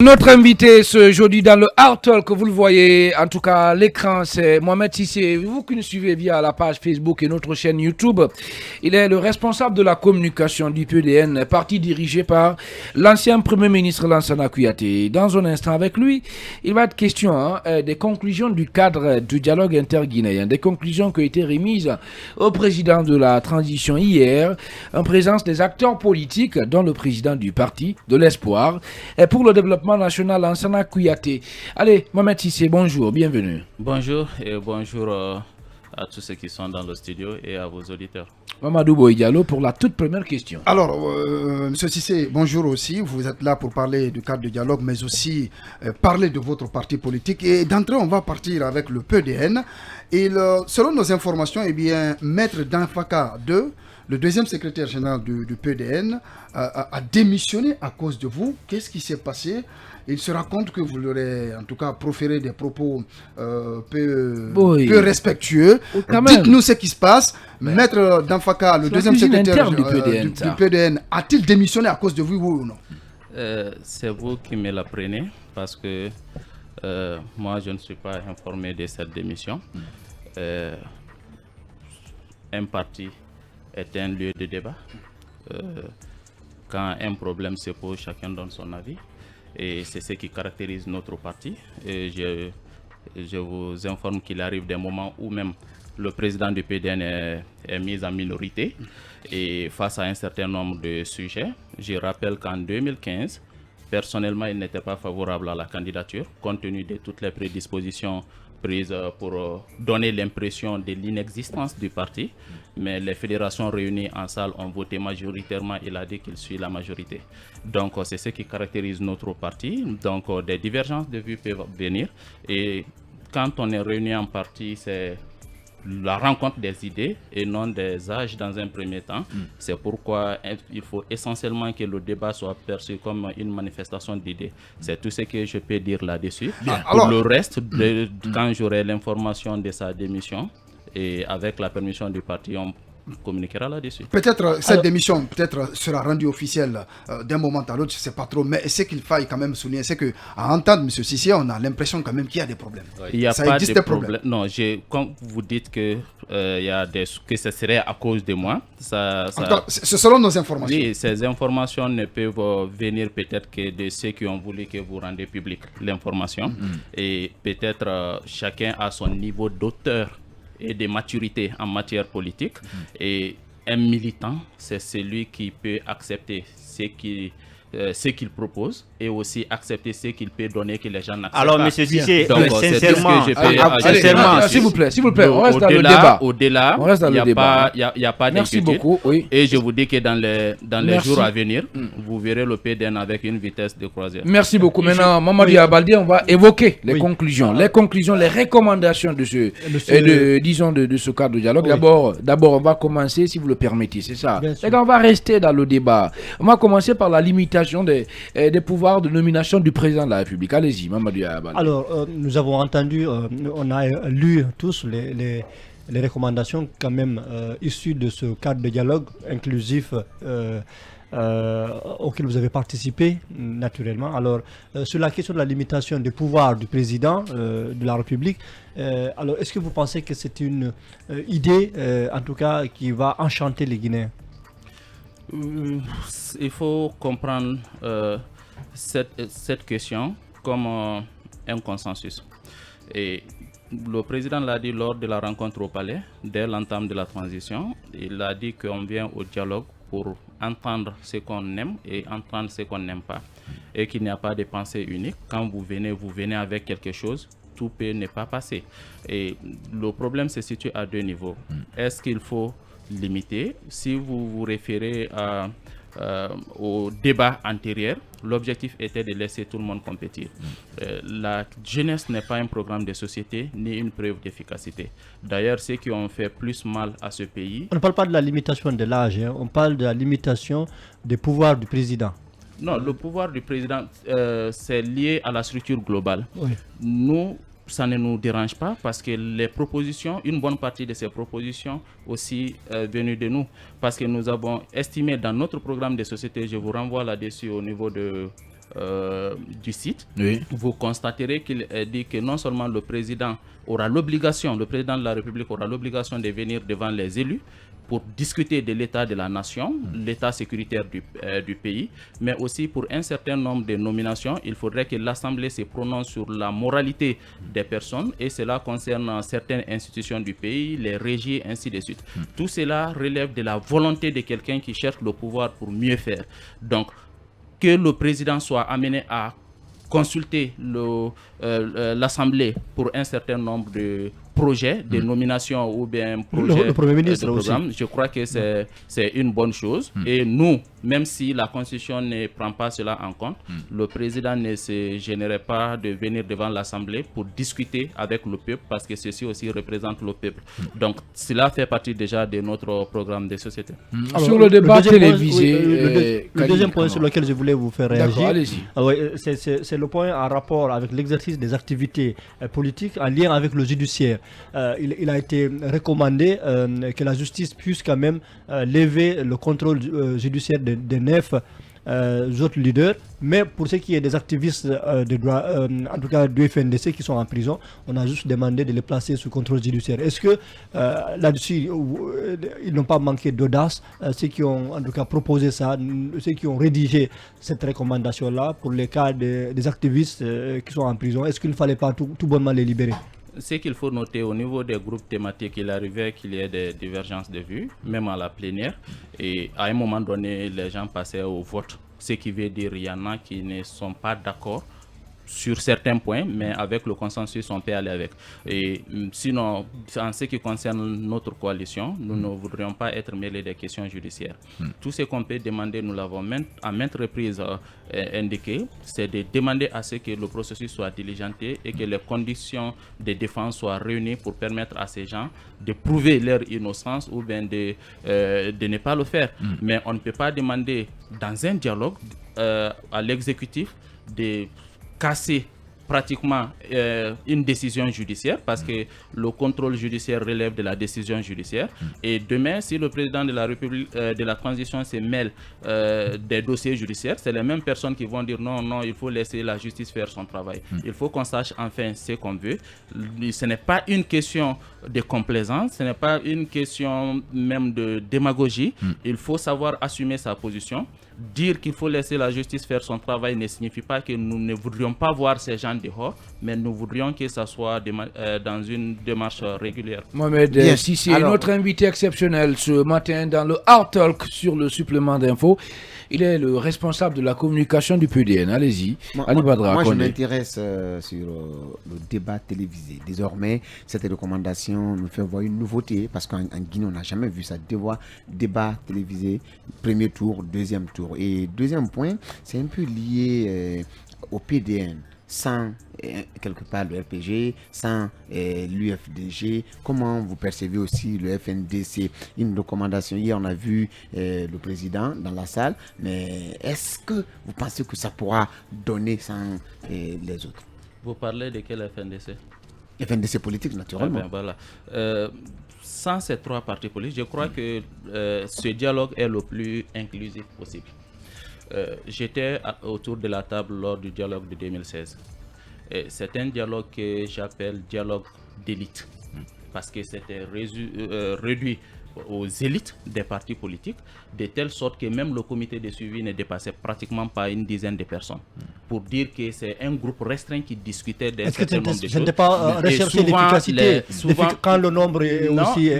Notre invité ce jeudi dans le Art Talk, vous le voyez, en tout cas à l'écran, c'est Mohamed Sissé. Vous qui nous suivez via la page Facebook et notre chaîne YouTube, il est le responsable de la communication du PDN, parti dirigé par l'ancien Premier ministre Lansana Kouyaté. Dans un instant avec lui, il va être question des conclusions du cadre du dialogue interguinéen, des conclusions qui ont été remises au président de la transition hier, en présence des acteurs politiques, dont le président du parti de l'Espoir, et pour le développement national Lansana Kouyaté. Allez, Mohamed Sissé, bonjour, bienvenue. Bonjour et bonjour à tous ceux qui sont dans le studio et à vos auditeurs. Mamadou Boy Diallo pour la toute première question. Alors, Monsieur Sissé, bonjour aussi. Vous êtes là pour parler du cadre de dialogue, mais aussi parler de votre parti politique. Et d'entrée, on va partir avec le PDN. Et selon nos informations, eh bien, Maître Danfaka II, le deuxième secrétaire général du PDN, a démissionné à cause de vous. Qu'est-ce qui s'est passé? Il se raconte que vous l'aurez en tout cas proféré des propos peu respectueux. Dites-nous ce qui se passe. Mais Maître Danfaka, le deuxième secrétaire du PDN, a-t-il démissionné à cause de vous, oui ou non? C'est vous qui me l'apprenez parce que moi je ne suis pas informé de cette démission. Un parti est un lieu de débat. Quand un problème se pose, chacun donne son avis. Et c'est ce qui caractérise notre parti. Et je vous informe qu'il arrive des moments où même le président du PDN est mis en minorité. Et face à un certain nombre de sujets, je rappelle qu'en 2015, personnellement, il n'était pas favorable à la candidature, compte tenu de toutes les prédispositions prises pour donner l'impression de l'inexistence du parti. Mais les fédérations réunies en salle ont voté majoritairement. Il a dit qu'il suit la majorité. Donc c'est ce qui caractérise notre parti. Donc des divergences de vues peuvent venir. Et quand on est réuni en parti, c'est la rencontre des idées et non des âges dans un premier temps. C'est pourquoi il faut essentiellement que le débat soit perçu comme une manifestation d'idées. C'est tout ce que je peux dire là-dessus. Pour le reste, quand j'aurai l'information de sa démission et avec la permission du parti, on communiquera là-dessus. Peut-être cette démission sera rendue officielle d'un moment à l'autre, je ne sais pas trop, mais ce qu'il faille quand même souligner, c'est qu'à entendre M. Sissé, on a l'impression quand même qu'il y a des problèmes. Il n'y a pas de problème. Non, quand vous dites que, que ce serait à cause de moi, c'est selon nos informations. Oui, ces informations ne peuvent venir peut-être que de ceux qui ont voulu que vous rendiez public l'information. Et peut-être chacun a son niveau d'auteur et de maturité en matière politique. Et un militant, c'est celui qui peut accepter ce qu'il propose et aussi accepter ce qu'il peut donner que les gens n'acceptent pas. Alors, M. Sissé, sincèrement, s'il vous plaît, on reste dans le débat. Au-delà, il n'y a pas Merci d'inquiétude. beaucoup. Oui. Et je vous dis que dans les jours à venir, vous verrez le PDN avec une vitesse de croisière. Merci beaucoup. Maintenant, Mamadou Abaldi, on va évoquer les conclusions, les recommandations de ce cadre de dialogue. D'abord, on va commencer, si vous le permettez, c'est ça. Et on va rester dans le débat. On va commencer par la limitation des pouvoirs de nomination du président de la République. Allez-y, Mamadou Abaldi. Alors, nous avons entendu, on a lu tous les recommandations quand même issues de ce cadre de dialogue inclusif auquel vous avez participé naturellement. Alors, sur la question de la limitation des pouvoirs du président de la République, alors est-ce que vous pensez que c'est une idée, en tout cas, qui va enchanter les Guinéens? Il faut comprendre cette question comme un consensus. Et le président l'a dit lors de la rencontre au palais, dès l'entame de la transition. Il a dit qu'on vient au dialogue pour entendre ce qu'on aime et entendre ce qu'on n'aime pas. Et qu'il n'y a pas de pensée unique. Quand vous venez avec quelque chose, tout peut ne pas passer. Et le problème se situe à deux niveaux. Est-ce qu'il faut limiter? Si vous vous référez au débat antérieur, l'objectif était de laisser tout le monde compétir. La jeunesse n'est pas un programme de société ni une preuve d'efficacité. D'ailleurs, ceux qui ont fait plus mal à ce pays... On ne parle pas de la limitation de l'âge, on parle de la limitation des pouvoirs du président. Non, le pouvoir du président, c'est lié à la structure globale. Oui. Nous, ça ne nous dérange pas parce que les propositions, une bonne partie de ces propositions aussi venues de nous. Parce que nous avons estimé dans notre programme de société, je vous renvoie là-dessus au niveau de du site, Oui. vous constaterez qu'il dit que non seulement le président de la République aura l'obligation de venir devant les élus pour discuter de l'état de la nation, l'état sécuritaire du pays, mais aussi pour un certain nombre de nominations, il faudrait que l'Assemblée se prononce sur la moralité des personnes, et cela concerne certaines institutions du pays, les régies, ainsi de suite. Tout cela relève de la volonté de quelqu'un qui cherche le pouvoir pour mieux faire. Donc, que le président soit amené à consulter l'Assemblée pour un certain nombre de projets, de nominations ou bien projets le Premier ministre de programme, aussi. je crois que c'est une bonne chose. Et nous, même si la Constitution ne prend pas cela en compte, le président ne se gênerait pas de venir devant l'Assemblée pour discuter avec le peuple, parce que ceci aussi représente le peuple. Donc, cela fait partie déjà de notre programme de société. Alors, Sur le débat deuxième point, télévisé, le deuxième point sur lequel je voulais vous faire D'accord, réagir, allez-y. alors, c'est le point en rapport avec l'exercice des activités politiques en lien avec le judiciaire. Il a été recommandé que la justice puisse quand même lever le contrôle judiciaire des 9 autres leaders, mais pour ce qui est des activistes de droit, en tout cas du FNDC qui sont en prison, on a juste demandé de les placer sous contrôle judiciaire. Est-ce que là-dessus, ils n'ont pas manqué d'audace, ceux qui ont en tout cas proposé ça, ceux qui ont rédigé cette recommandation-là pour les cas des activistes qui sont en prison? Est-ce qu'il ne fallait pas tout bonnement les libérer? Ce qu'il faut noter au niveau des groupes thématiques, il arrivait qu'il y ait des divergences de vues, même à la plénière. Et à un moment donné, les gens passaient au vote. Ce qui veut dire qu'il y en a qui ne sont pas d'accord sur certains points, mais avec le consensus, on peut aller avec. Et sinon, en ce qui concerne notre coalition, nous ne voudrions pas être mêlés des questions judiciaires. Tout ce qu'on peut demander, nous l'avons à maintes reprises indiqué, c'est de demander à ce que le processus soit diligenté et que les conditions de défense soient réunies pour permettre à ces gens de prouver leur innocence ou bien de ne pas le faire. Mais on ne peut pas demander dans un dialogue à l'exécutif de casser pratiquement une décision judiciaire, parce que le contrôle judiciaire relève de la décision judiciaire. Et demain, si le président de la République de la transition se mêle des dossiers judiciaires, c'est les mêmes personnes qui vont dire non, il faut laisser la justice faire son travail. Il faut qu'on sache enfin ce qu'on veut. Ce n'est pas une question de complaisance, ce n'est pas une question même de démagogie. Il faut savoir assumer sa position. Dire qu'il faut laisser la justice faire son travail ne signifie pas que nous ne voudrions pas voir ces gens dehors, mais nous voudrions que ça soit dans une démarche régulière. Mohamed Sissé, notre invité exceptionnel ce matin dans le Art Talk sur le supplément d'info. Il est le responsable de la communication du PDN. Allez-y, Ali Badra. Moi, je m'intéresse sur le débat télévisé. Désormais, cette recommandation nous fait voir une nouveauté, parce qu'en Guinée, on n'a jamais vu ça. Débat télévisé, premier tour, deuxième tour. Et deuxième point, c'est un peu lié au PDN. Sans quelque part le RPG, sans l'UFDG, comment vous percevez aussi le FNDC? Une recommandation, hier on a vu le président dans la salle, mais est-ce que vous pensez que ça pourra donner sans les autres? Vous parlez de quel FNDC? FNDC politique, naturellement. Voilà. Sans ces trois partis politiques, je crois que ce dialogue est le plus inclusif possible. J'étais autour de la table lors du dialogue de 2016. C'est un dialogue que j'appelle dialogue d'élite, parce que c'était réduit aux élites des partis politiques, de telle sorte que même le comité de suivi ne dépassait pratiquement pas une dizaine de personnes. Pour dire que c'est un groupe restreint qui discutait d'un certain nombre de choses. Ce n'était pas rechercher l'efficacité. Quand le nombre est aussi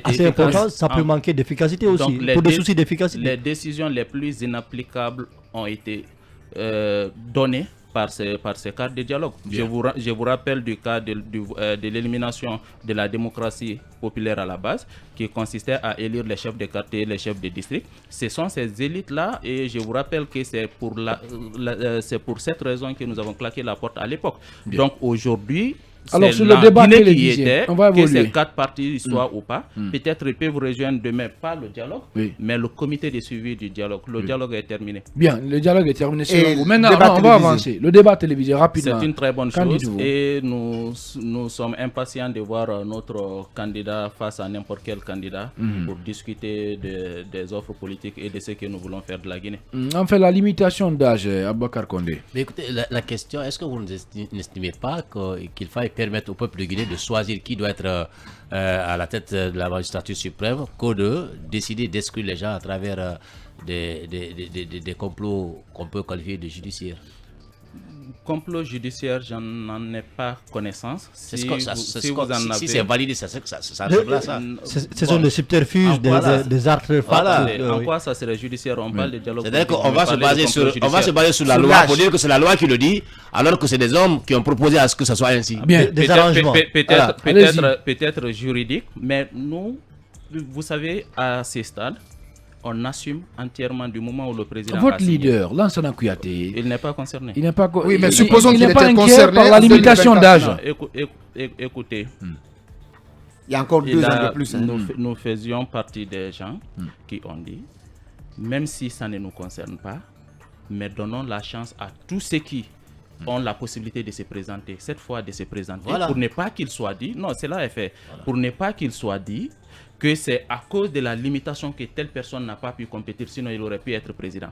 assez important, ça peut manquer d'efficacité aussi, pour des soucis d'efficacité. Les décisions les plus inapplicables ont été données par ces cadres de dialogue. Je vous rappelle du cas de l'élimination de la démocratie populaire à la base, qui consistait à élire les chefs de quartier, les chefs de district. Ce sont ces élites-là, et je vous rappelle que c'est pour cette raison que nous avons claqué la porte à l'époque. Donc aujourd'hui, Alors, c'est sur le la débat Guinée qui télévisé, était, on va que évoluer. ces 4 partis soient ou pas. Peut-être ils peuvent rejoindre demain pas le dialogue, Oui. mais le comité de suivi du dialogue. Le dialogue est terminé. Bien, le dialogue est terminé. selon Et vous. le Maintenant, débat on va télévisé. avancer. Le débat télévisé, rapidement. C'est une très bonne Qu'en chose dites-vous? et nous sommes impatients de voir notre candidat face à n'importe quel candidat pour discuter des offres politiques et de ce que nous voulons faire de la Guinée. On fait la limitation d'âge, Aboubacar Condé. Mais écoutez, la question, est-ce que vous n'estimez pas qu'il faille permettre au peuple guinéen de choisir qui doit être à la tête de la magistrature suprême que de décider d'exclure les gens à travers des complots qu'on peut qualifier de judiciaires? Complot judiciaire, j'en ai pas connaissance. C'est Si ce que- ça- vous- c'est si ce que- vous en si avez- c'est validé, ça ressemble à ça. Ce sont des subterfuges, Voilà. des artefacts. Voilà. En oui. quoi ça serait judiciaire? On parle de dialogue. C'est-à-dire politique, qu'on on va se parle de baser complot sur, on va se judiciaire. baser sur la Sur loi l'âge. pour dire que c'est la loi qui le dit, alors que c'est des hommes qui ont proposé à ce que ça soit ainsi. Bien. Des arrangements. Voilà. Peut-être juridique, mais nous, vous savez, à ces stades, on assume entièrement du moment où le président Votre a signé. leader, Lansana Kouyaté, Il n'est pas concerné. il n'est pas, Oui, mais il- supposons il qu'il n'est pas était inquiet concerné par la en limitation 2024. d'âge. Non, écoutez, Il y a encore 2 ans de plus. Hein. nous faisions partie des gens qui ont dit, même si ça ne nous concerne pas, mais donnons la chance à tous ceux qui ont la possibilité de se présenter, cette fois de se présenter, Voilà. pour ne pas qu'il soit dit, non, cela est fait, pour ne pas qu'il soit dit que c'est à cause de la limitation que telle personne n'a pas pu compétir, sinon il aurait pu être président.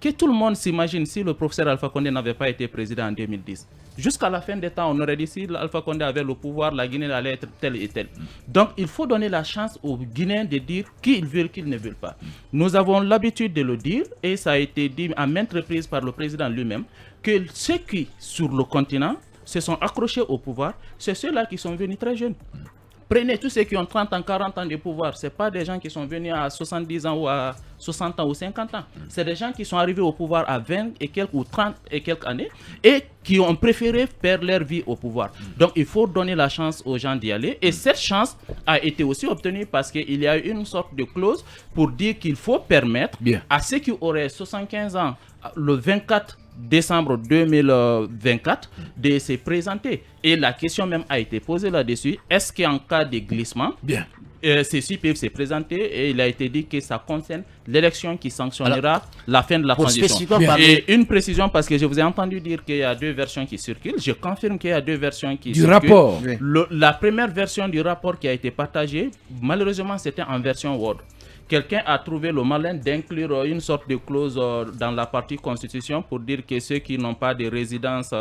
Que tout le monde s'imagine si le professeur Alpha Condé n'avait pas été président en 2010. Jusqu'à la fin des temps, on aurait dit si Alpha Condé avait le pouvoir, la Guinée allait être telle et telle. Donc il faut donner la chance aux Guinéens de dire qui ils veulent, qui ils ne veulent pas. Nous avons l'habitude de le dire et ça a été dit à maintes reprises par le président lui-même que ceux qui, sur le continent, se sont accrochés au pouvoir, c'est ceux-là qui sont venus très jeunes. Prenez tous ceux qui ont 30 ans, 40 ans de pouvoir. Ce pas des gens qui sont venus à 70 ans ou à 60 ans ou 50 ans. C'est des gens qui sont arrivés au pouvoir à 20 et quelques ou 30 et quelques années et qui ont préféré perdre leur vie au pouvoir. Donc il faut donner la chance aux gens d'y aller. Et cette chance a été aussi obtenue parce qu'il y a eu une sorte de clause pour dire qu'il faut permettre Bien. à ceux qui auraient 75 ans le 24 décembre 2024 de se présenter. Et la question même a été posée là-dessus. Est-ce qu'en cas de glissement, Bien. ceux-ci peuvent se présenter et il a été dit que ça concerne l'élection qui sanctionnera la fin de la Pour transition. spécifiquement Bien. parler, Et une précision parce que je vous ai entendu dire qu'il y a 2 versions qui circulent. Je confirme qu'il y a 2 versions qui Du circulent. rapport. Oui. La première version du rapport qui a été partagée, malheureusement, c'était en version Word. Quelqu'un a trouvé le malin d'inclure une sorte de clause dans la partie constitution pour dire que ceux qui n'ont pas de résidence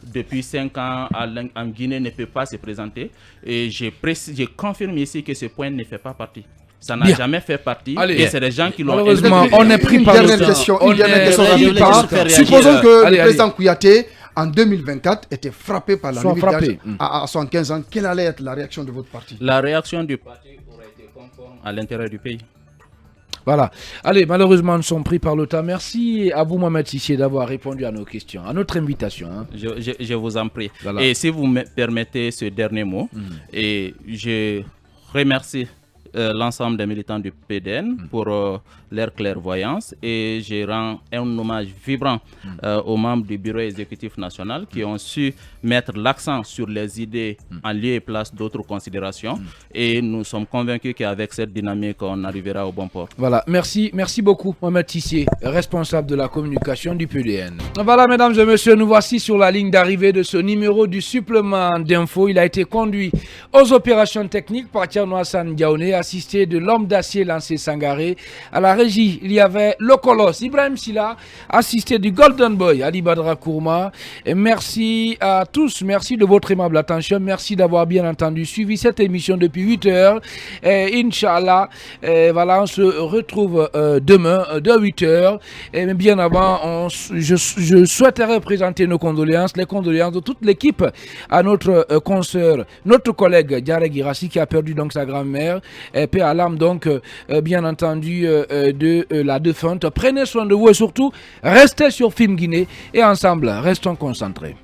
depuis 5 ans en Guinée ne peuvent pas se présenter. Et je confirme ici que ce point ne fait pas partie. Ça n'a Bien. jamais fait partie. Allez. Et c'est des gens qui l'ont Malheureusement, inclus. on est pris Une par le dernière temps. question. On Une dernière est question. pris Il par- parle. faire Supposons réagir. que Allez, le président Kouyaté, en 2024, était frappé par la Soit limite d'âge frappé. à 75 ans. Quelle allait être la réaction de votre parti? La réaction du parti aurait été conforme à l'intérêt du pays. Voilà. Allez, malheureusement, nous sommes pris par le temps. Merci à vous, Mohamed Sissé, d'avoir répondu à nos questions, à notre invitation. Hein. Je vous en prie. Voilà. Et si vous me permettez ce dernier mot, et je remercie l'ensemble des militants du PDN pour leur clairvoyance et je rends un hommage vibrant aux membres du bureau exécutif national qui ont su mettre l'accent sur les idées en lieu et place d'autres considérations et nous sommes convaincus qu'avec cette dynamique on arrivera au bon port. Voilà, merci beaucoup Mohamed Tissier, responsable de la communication du PDN. Voilà mesdames et messieurs, nous voici sur la ligne d'arrivée de ce numéro du supplément d'info. Il a été conduit aux opérations techniques par Thierno Hassan Diaoné, assisté de l'homme d'acier Lancé Sangaré. À la régie, il y avait le colosse Ibrahim Silla, assisté du Golden Boy Ali Badra Kourma. Et merci à tous, merci de votre aimable attention, merci d'avoir bien entendu suivi cette émission depuis 8 heures. Et Inch'Allah, voilà, on se retrouve demain de 8 heures. Et bien avant, je souhaiterais présenter nos condoléances, les condoléances de toute l'équipe à notre consoeur, notre collègue Diaré Girassi qui a perdu donc sa grand-mère. Paix à l'âme donc, bien entendu, de la défunte. Prenez soin de vous et surtout, restez sur Film Guinée et ensemble, restons concentrés.